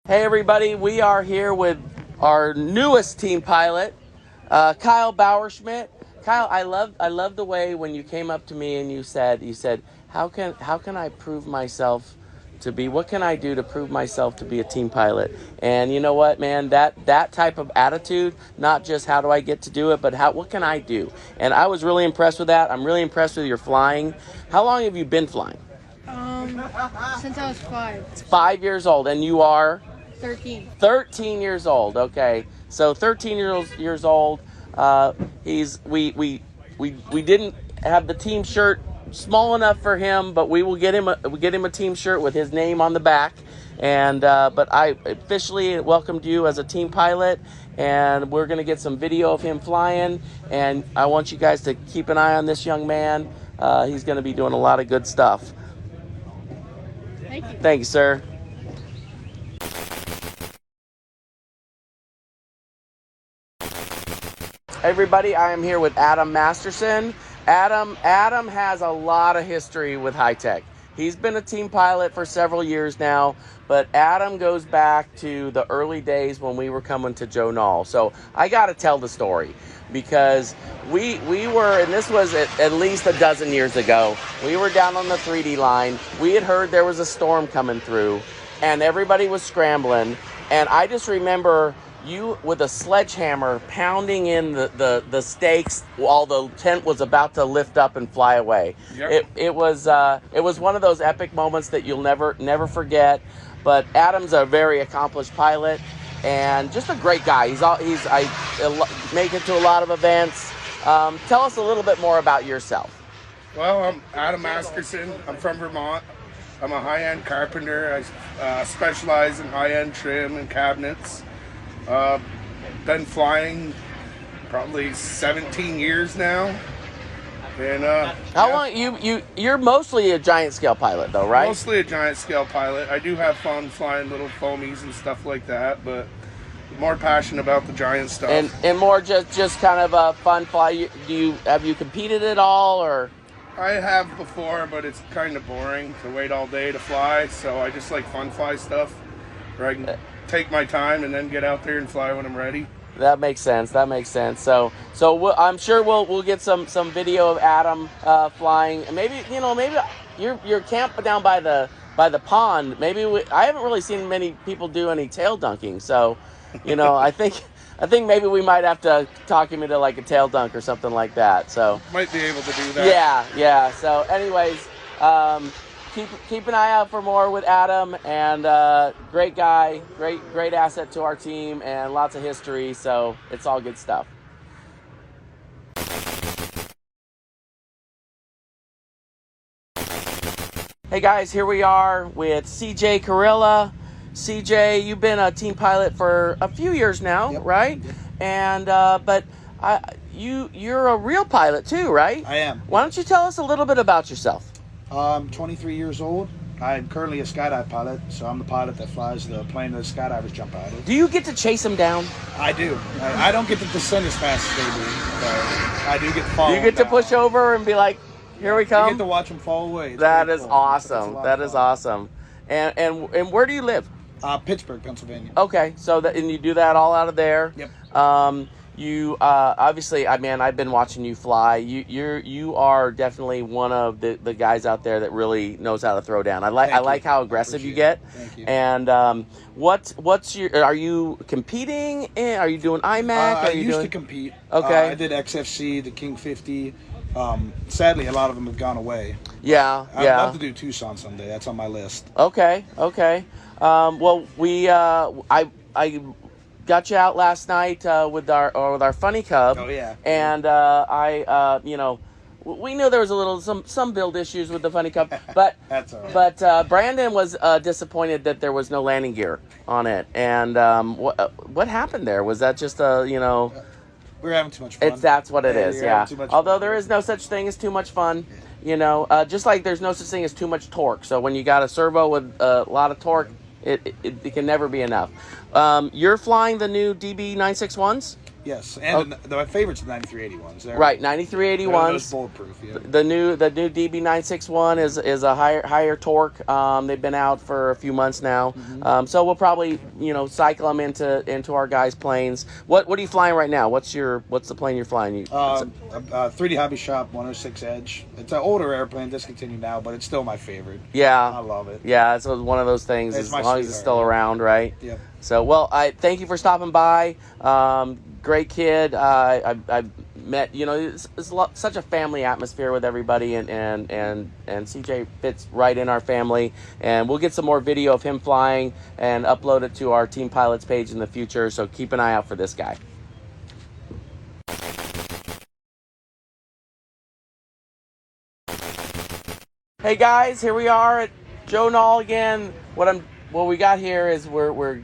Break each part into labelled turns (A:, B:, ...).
A: Hey everybody, we are here with our newest team pilot, Kyle Bauerschmidt. Kyle, I love the way when you came up to me and you said, how can I prove myself to be, what can I do to prove myself to be a team pilot? And you know what, man, that type of attitude, not just how do I get to do it, but what can I do? And I was really impressed with that. I'm really impressed with your flying. How long have you been flying?
B: Since I was 5.
A: 5 years old, and you are?
B: 13.
A: 13 years old. Okay, so 13 years old. We didn't have the team shirt small enough for him, but we will get him a team shirt with his name on the back. And but I officially welcomed you as a team pilot, and we're gonna get some video of him flying. And I want you guys to keep an eye on this young man. He's gonna be doing a lot of good stuff.
B: Thank you.
A: Thank you, sir. Everybody, I am here with Adam Masterson. Adam has a lot of history with Hitec. He's been a team pilot for several years now, but Adam goes back to the early days when we were coming to Joe Knoll. So I got to tell the story because we were, and this was at least a dozen years ago, we were down on the 3D line. We had heard there was a storm coming through, and everybody was scrambling. And I just remember you with a sledgehammer pounding in the stakes while the tent was about to lift up and fly away. Yep. It was one of those epic moments that you'll never forget. But Adam's a very accomplished pilot and just a great guy. I make it to a lot of events. Tell us a little bit more about yourself.
C: Well, I'm Adam Masterson. I'm from Vermont. I'm a high-end carpenter. I specialize in high-end trim and cabinets. Been flying probably 17 years now. And
A: how long you're mostly a giant scale pilot though, right?
C: Mostly a giant scale pilot. I do have fun flying little foamies and stuff like that, but more passionate about the giant stuff.
A: And more just kind of a fun fly. Have you competed at all or?
C: I have before, but it's kind of boring to wait all day to fly, so I just like fun fly stuff where I can take my time and then get out there and fly when I'm ready.
A: That makes sense. So I'm sure we'll get some video of Adam flying. Maybe you're camped down by the pond. I haven't really seen many people do any tail dunking. So, I think maybe we might have to talk him into like a tail dunk or something like that. So
C: might be able to do that.
A: Yeah. So, anyways, keep an eye out for more with Adam. And great guy, great asset to our team, and lots of history. So it's all good stuff. Hey guys, here we are with CJ Carrilla. CJ, you've been a team pilot for a few years now, yep. Right? Yep. And but you're a real pilot too, right?
D: I am.
A: Why don't you tell us a little bit about yourself?
D: I'm 23 years old. I'm currently a skydive pilot, so I'm the pilot that flies the plane that the skydivers jump out of.
A: Do you get to chase them down?
D: I do. I don't get to descend as fast as they do, but I do get to follow.
A: You get to push over and be like, "Here we come."
D: You get to watch them fall away.
A: That is awesome. That is awesome. And where do you live?
D: Pittsburgh, Pennsylvania.
A: Okay, and you do that all out of there.
D: Yep.
A: You obviously, I've been watching you fly. You are definitely one of the guys out there that really knows how to throw down. I like how aggressive you get.
D: Thank you.
A: And are you competing? Are you doing IMAC?
D: I used to compete.
A: Okay.
D: I did XFC, the King 50. Sadly, a lot of them have gone away.
A: Yeah.
D: I'd love to do Tucson someday. That's on my list.
A: Okay. Well, I got you out last night with our funny cub.
D: Oh yeah.
A: And we knew there was some build issues with the funny cub, but
D: that's all right.
A: But Brandon was disappointed that there was no landing gear on it. And what happened there? Was that just
D: we're having too much fun.
A: That's what it is. Yeah. Although there is no such thing as too much fun. Just like there's no such thing as too much torque. So when you got a servo with a lot of torque, it can never be enough. You're flying the new DB961s?
D: Yes, and my favorite's the 9381s.
A: Right, 9381s.
D: Bulletproof. Yeah.
A: The new DB961 is a higher torque. They've been out for a few months now, so we'll probably cycle them into our guys' planes. What are you flying right now? What's the plane you're flying?
D: 3D Hobby Shop 106 Edge. It's an older airplane, discontinued now, but it's still my favorite.
A: Yeah,
D: I love it.
A: Yeah, it's one of those things. As long as it's still around, right?
D: Yep.
A: So, well, I thank you for stopping by. Great kid. I met, it's such a family atmosphere with everybody, and CJ fits right in our family. And we'll get some more video of him flying and upload it to our Team Pilots page in the future. So keep an eye out for this guy. Hey guys, here we are at Joe Nall again. What we got here is we're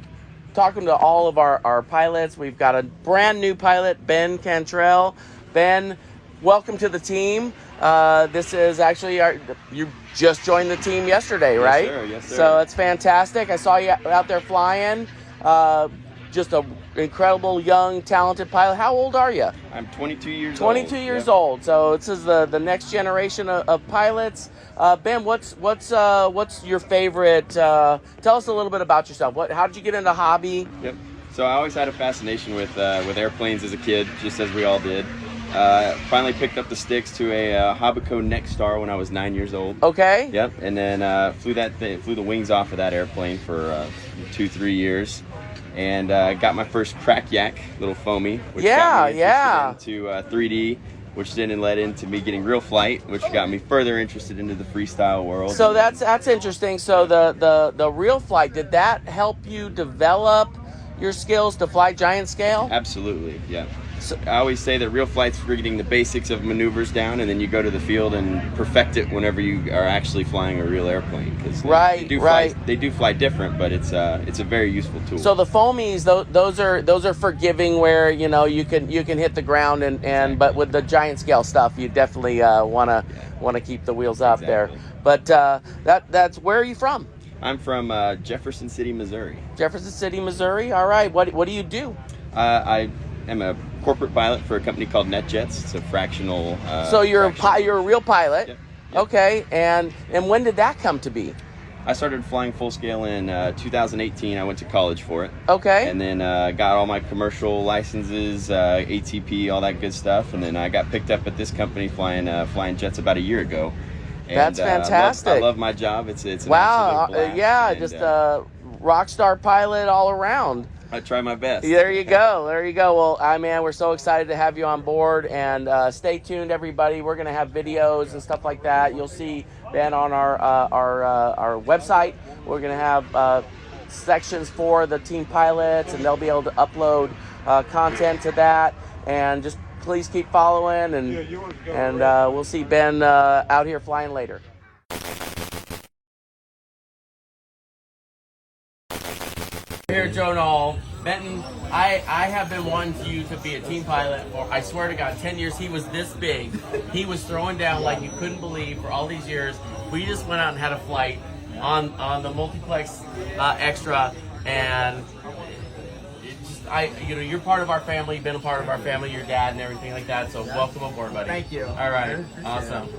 A: talking to all of our pilots. We've got a brand new pilot, Ben Cantrell. Ben, welcome to the team. This is actually you just joined the team yesterday, right?
E: Yes, sir. Yes, sir.
A: So it's fantastic. I saw you out there flying. Just an incredible, young, talented pilot. How old are you?
E: I'm 22 years old.
A: 22 years old. So this is the next generation of pilots. Ben, what's your favorite? Tell us a little bit about yourself. How did you get into hobby?
E: Yep. So I always had a fascination with airplanes as a kid, just as we all did. Finally picked up the sticks to a Hobbico Nexstar when I was 9 years old.
A: Okay.
E: Yep. And then flew the wings off of that airplane for 2-3 years. And got my first crack yak, little foamy, which got me interested into 3D, which then led into me getting real flight, which got me further interested into the freestyle world.
A: So that's interesting. So the real flight, did that help you develop your skills to fly giant scale?
E: Absolutely, yeah. So I always say that real flight's for getting the basics of maneuvers down, and then you go to the field and perfect it whenever you are actually flying a real airplane. Because they do fly different, but it's a very useful tool.
A: So the foamies, those are forgiving, where you can hit the ground and but with the giant scale stuff, you definitely want to keep the wheels up there. But that's where are you from?
E: I'm from Jefferson City, Missouri.
A: Jefferson City, Missouri. All right. What do you do?
E: I am a corporate pilot for a company called NetJets. It's a fractional.
A: So you're a real pilot.
E: Yep.
A: Okay. And when did that come to be?
E: I started flying full scale in 2018. I went to college for it.
A: Okay.
E: And then got all my commercial licenses, ATP, all that good stuff. And then I got picked up at this company flying jets about a year ago. And,
A: that's fantastic.
E: I love my job. It's an
A: wow.
E: absolute blast.
A: Yeah,
E: and,
A: just a rock star pilot all around.
E: I try my best.
A: There you go. There you go. Well, man, we're so excited to have you on board, and stay tuned, everybody. We're going to have videos and stuff like that. You'll see Ben on our website. We're going to have sections for the team pilots, and they'll be able to upload content to that. And just please keep following, and we'll see Ben out here flying later. Here, Joe Nall. Benton, I have been wanting you to be a team pilot for, I swear to God, 10 years. He was this big. He was throwing down like you couldn't believe for all these years. We just went out and had a flight on the multiplex extra, and you're part of our family. You've been a part of our family, your dad and everything like that. So welcome aboard, buddy.
F: Thank you.
A: All right, awesome.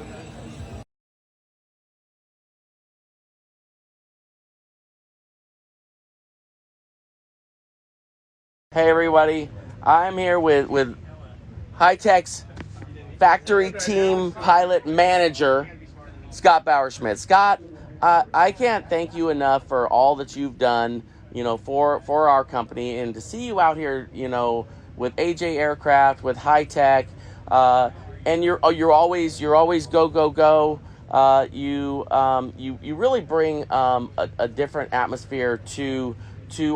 A: Hey everybody, I'm here with Hitec's factory team pilot manager, Scott Bauerschmidt. Scott, I can't thank you enough for all that you've done, for our company, and to see you out here, with AJ Aircraft, with Hitec, and you're always go. You really bring a different atmosphere to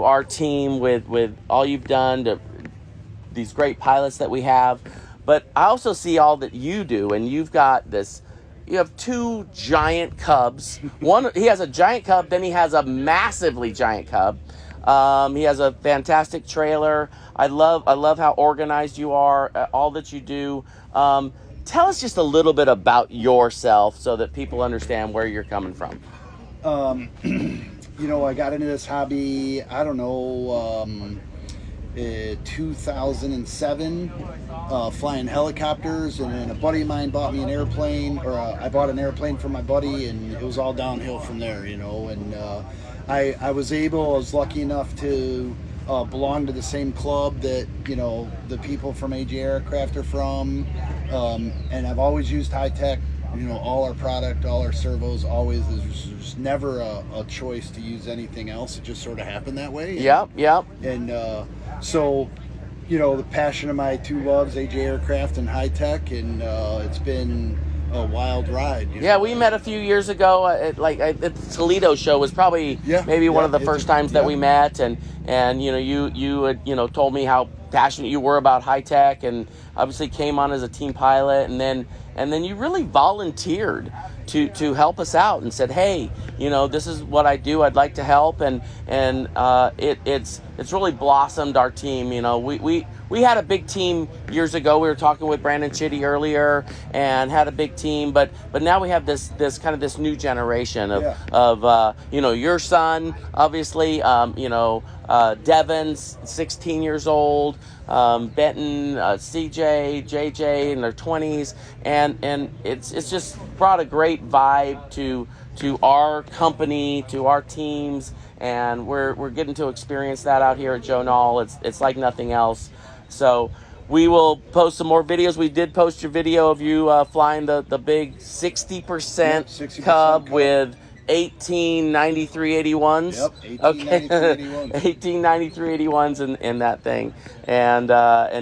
A: our team with all you've done to these great pilots that we have. But I also see all that you do, and you have two giant cubs. One, he has a giant cub, then he has a massively giant cub. He has a fantastic trailer. I love how organized you are, all that you do. Tell us just a little bit about yourself so that people understand where you're coming from.
D: I got into this hobby, I don't know,
F: 2007, flying helicopters, and then a buddy of mine bought me an airplane, or I bought an airplane for my buddy, and it was all downhill from there, you know. And I was lucky enough to belong to the same club that, you know, the people from AJ Aircraft are from, and I've always used Hitec. You know, all our product, all our servos, always, there's never a choice to use anything else. It just sort of happened that way.
A: Yep.
F: And so, you know, the passion of my two loves, AJ Aircraft and Hitec, and it's been a wild ride. You know?
A: We met a few years ago at the Toledo show was probably maybe one of the first times that we met, and you know, you had, you know, told me how passionate you were about Hitec, and obviously came on as a team pilot, and then you really volunteered to help us out and said, hey, you know, this is what I do, I'd like to help, and it's really blossomed our team. You know, we had a big team years ago. We were talking with Brandon Chitty earlier, and had a big team, but now we have this kind of this new generation of you know, your son, obviously, you know, Devin's 16 years old, Benton, CJ, JJ in their 20s, and it's just brought a great vibe to our company, to our teams, and we're getting to experience that out here at Joe Knoll. It's like nothing else. So we will post some more videos. We did post your video of you flying the big 60% Cub with 1893-81s.
F: Yep, 1893-81s.
A: 1893-81s in that thing, and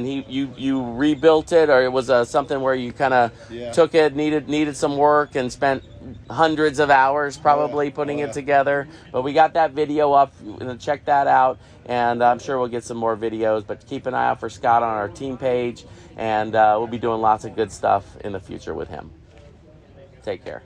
A: you rebuilt it, or it was something where you kind of took it, needed some work, and spent hundreds of hours probably putting it together. But we got that video up, and check that out, and I'm sure we'll get some more videos. But keep an eye out for Scott on our team page, and we'll be doing lots of good stuff in the future with him. Take care.